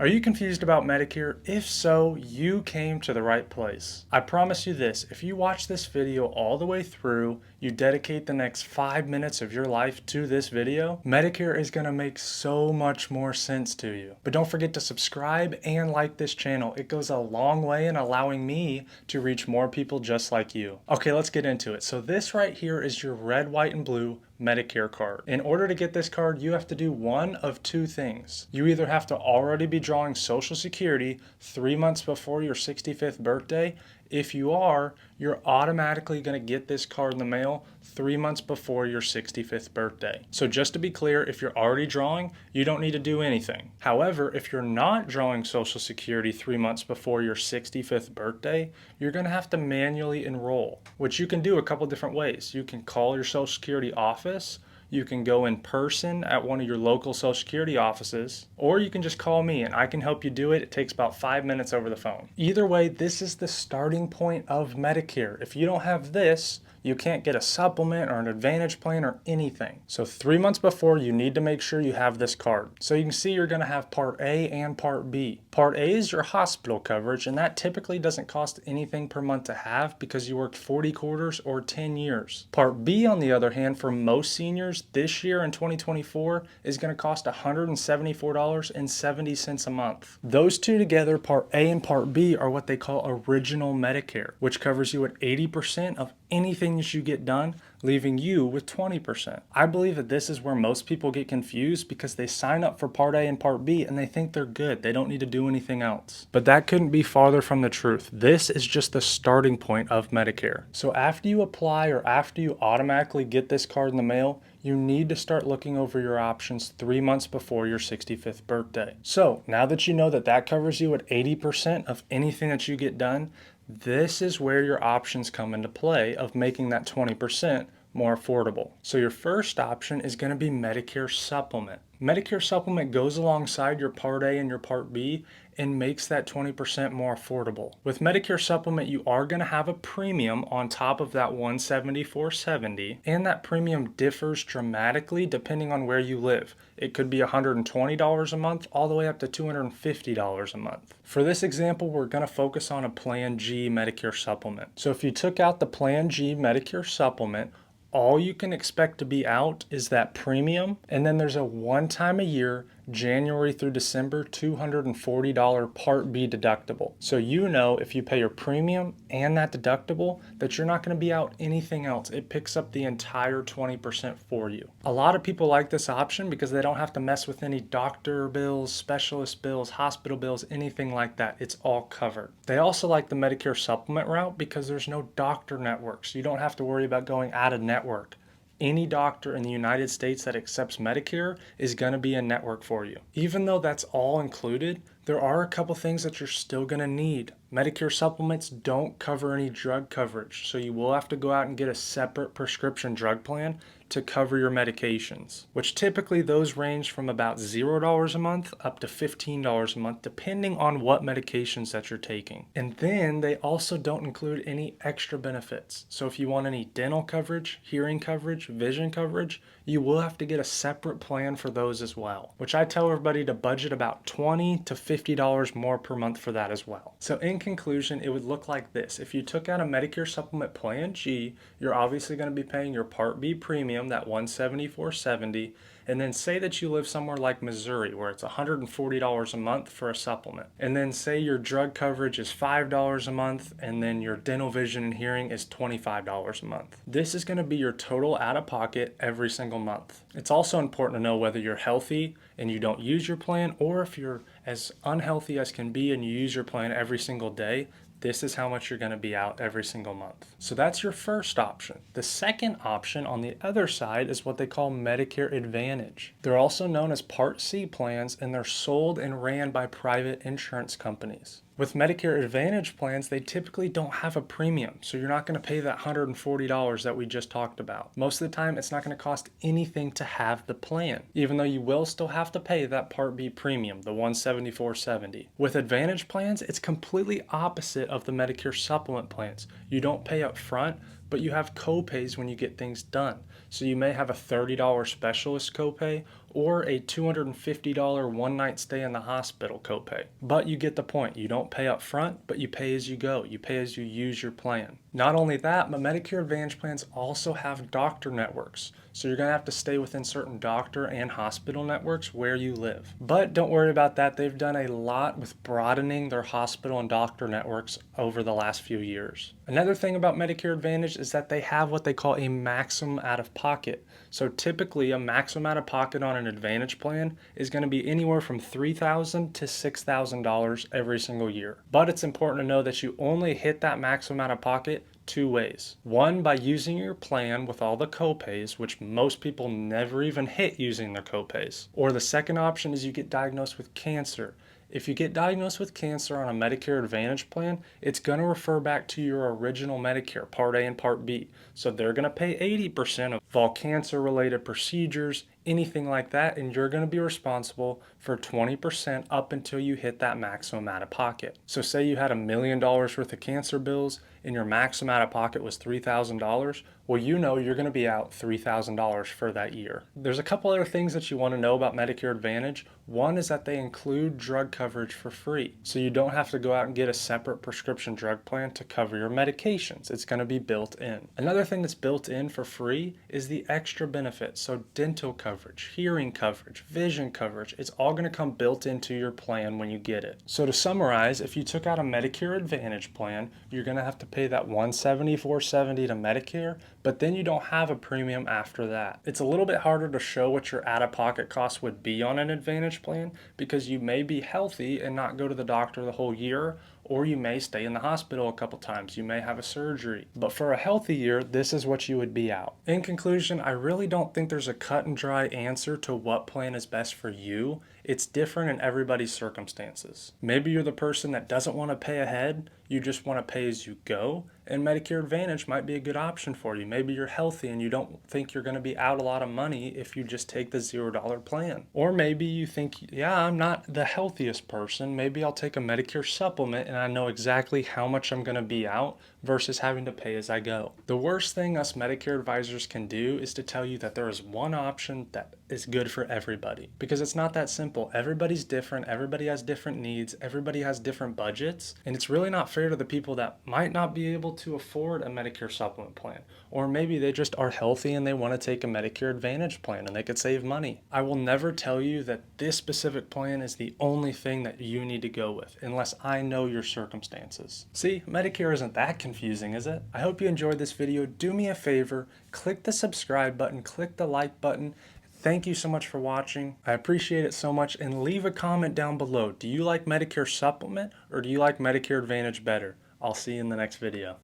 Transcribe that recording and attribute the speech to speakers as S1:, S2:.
S1: Are you confused about Medicare? If so, you came to the right place. I promise you this, if you watch this video all the way through, you dedicate the next 5 minutes of your life to this video, Medicare is going to make so much more sense to you. But don't forget to subscribe and like this channel. It goes a long way in allowing me to reach more people just like you. Okay, let's get into it. So this right here is your red, white, and blue Medicare card. In order to get this card, you have to do one of two things. You either have to already be drawing Social Security 3 months before your 65th birthday. If you are, you're automatically going to get this card in the mail 3 months before your 65th birthday. So just to be clear, if you're already drawing, you don't need to do anything. However, if you're not drawing Social Security 3 months before your 65th birthday, you're going to have to manually enroll, which you can do a couple different ways. You can call your Social Security office, you can go in person at one of your local Social Security offices, or you can just call me and I can help you do it. It takes about 5 minutes over the phone. Either way, this is the starting point of Medicare. If you don't have this, you can't get a supplement or an Advantage plan or anything. So 3 months before, you need to make sure you have this card. So you can see you're going to have Part A and Part B. Part A is your hospital coverage, and that typically doesn't cost anything per month to have because you worked 40 quarters or 10 years. Part B, on the other hand, for most seniors this year in 2024 is going to cost $174.70 a month. Those two together, Part A and Part B, are what they call Original Medicare, which covers you at 80% of anything that you get done, leaving you with 20%. I believe that this is where most people get confused because they sign up for Part A and Part B and they think they're good. They don't need to do anything else. But that couldn't be farther from the truth. This is just the starting point of Medicare. So after you apply or after you automatically get this card in the mail, you need to start looking over your options 3 months before your 65th birthday. So now that you know that that covers you at 80% of anything that you get done, this is where your options come into play of making that 20% more affordable. So your first option is going to be Medicare Supplement. Medicare Supplement goes alongside your Part A and your Part B and makes that 20% more affordable. With Medicare Supplement, you are going to have a premium on top of that $174.70, and that premium differs dramatically depending on where you live. It could be $120 a month all the way up to $250 a month. For this example, we're going to focus on a Plan G Medicare Supplement. So if you took out the Plan G Medicare Supplement, all you can expect to be out is that premium, and then there's a one time a year, January through December, $240 Part B deductible. So you know if you pay your premium and that deductible that you're not going to be out anything else. It picks up the entire 20% for you. A lot of people like this option because they don't have to mess with any doctor bills, specialist bills, hospital bills, anything like that. It's all covered. They also like the Medicare Supplement route because there's no doctor networks. You don't have to worry about going out of network. Any doctor in the United States that accepts Medicare is going to be a network for you. Even though that's all included, there are a couple things that you're still going to need. Medicare supplements don't cover any drug coverage, so you will have to go out and get a separate prescription drug plan to cover your medications, which typically those range from about $0 a month up to $15 a month, depending on what medications that you're taking. And then they also don't include any extra benefits. So if you want any dental coverage, hearing coverage, vision coverage, you will have to get a separate plan for those as well, which I tell everybody to budget about $20 to $50 more per month for that as well. So in conclusion, it would look like this. If you took out a Medicare Supplement Plan G, you're obviously going to be paying your Part B premium, that $174.70, and then say that you live somewhere like Missouri where it's $140 a month for a supplement. And then say your drug coverage is $5 a month and then your dental, vision, and hearing is $25 a month. This is going to be your total out of pocket every single month. It's also important to know whether you're healthy and you don't use your plan, or if you're as unhealthy as can be and you use your plan every single day. This is how much you're going to be out every single month. So that's your first option. The second option on the other side is what they call Medicare Advantage. They're also known as Part C plans, and they're sold and ran by private insurance companies. With Medicare Advantage plans, they typically don't have a premium, so you're not going to pay that $140 that we just talked about. Most of the time, it's not going to cost anything to have the plan, even though you will still have to pay that Part B premium, the $174.70. With Advantage plans, it's completely opposite of the Medicare Supplement plans. You don't pay up front, but you have copays when you get things done. So you may have a $30 specialist copay or a $250 one night stay in the hospital copay. But you get the point. You don't pay up front, but you pay as you go. You pay as you use your plan. Not only that, but Medicare Advantage plans also have doctor networks. So you're going to have to stay within certain doctor and hospital networks where you live. But don't worry about that. They've done a lot with broadening their hospital and doctor networks over the last few years. Another thing about Medicare Advantage is that they have what they call a maximum out of pocket. So typically a maximum out of pocket on an Advantage plan is going to be anywhere from $3,000 to $6,000 every single year. But it's important to know that you only hit that maximum out of pocket two ways. One, by using your plan with all the copays, which most people never even hit using their copays. Or the second option is you get diagnosed with cancer. If you get diagnosed with cancer on a Medicare Advantage plan, it's going to refer back to your original Medicare, Part A and Part B. So they're going to pay 80% of all cancer-related procedures, anything like that, and you're going to be responsible for 20% up until you hit that maximum out of pocket. So say you had $1 million worth of cancer bills and your maximum out of pocket was $3,000, well, you know you're going to be out $3,000 for that year. There's a couple other things that you want to know about Medicare Advantage. One is that they include drug coverage for free. So you don't have to go out and get a separate prescription drug plan to cover your medications. It's going to be built in. Another thing that's built in for free is the extra benefits. So dental coverage, hearing coverage, vision coverage, it's all going to come built into your plan when you get it. So to summarize, if you took out a Medicare Advantage plan, you're going to have to pay that $174.70 to Medicare, but then you don't have a premium after that. It's a little bit harder to show what your out-of-pocket costs would be on an Advantage plan because you may be healthy and not go to the doctor the whole year, or you may stay in the hospital a couple times. You may have a surgery. But for a healthy year, this is what you would be out. In conclusion, I really don't think there's a cut and dry answer to what plan is best for you. It's different in everybody's circumstances. Maybe you're the person that doesn't want to pay ahead, you just want to pay as you go, and Medicare Advantage might be a good option for you. Maybe you're healthy and you don't think you're going to be out a lot of money if you just take the $0 plan. Or maybe you think, yeah, I'm not the healthiest person. Maybe I'll take a Medicare supplement and I know exactly how much I'm going to be out versus having to pay as I go. The worst thing us Medicare advisors can do is to tell you that there is one option that is good for everybody, because it's not that simple. Everybody's different, everybody has different needs, everybody has different budgets, and it's really not fair to the people that might not be able to afford a Medicare supplement plan, or maybe they just are healthy and they want to take a Medicare Advantage plan and they could save money. I will never tell you that this specific plan is the only thing that you need to go with unless I know your circumstances. See, Medicare isn't that confusing, is it? I hope you enjoyed this video. Do me a favor, click the subscribe button, click the like button. Thank you so much for watching. I appreciate it so much, and leave a comment down below. Do you like Medicare Supplement or do you like Medicare Advantage better? I'll see you in the next video.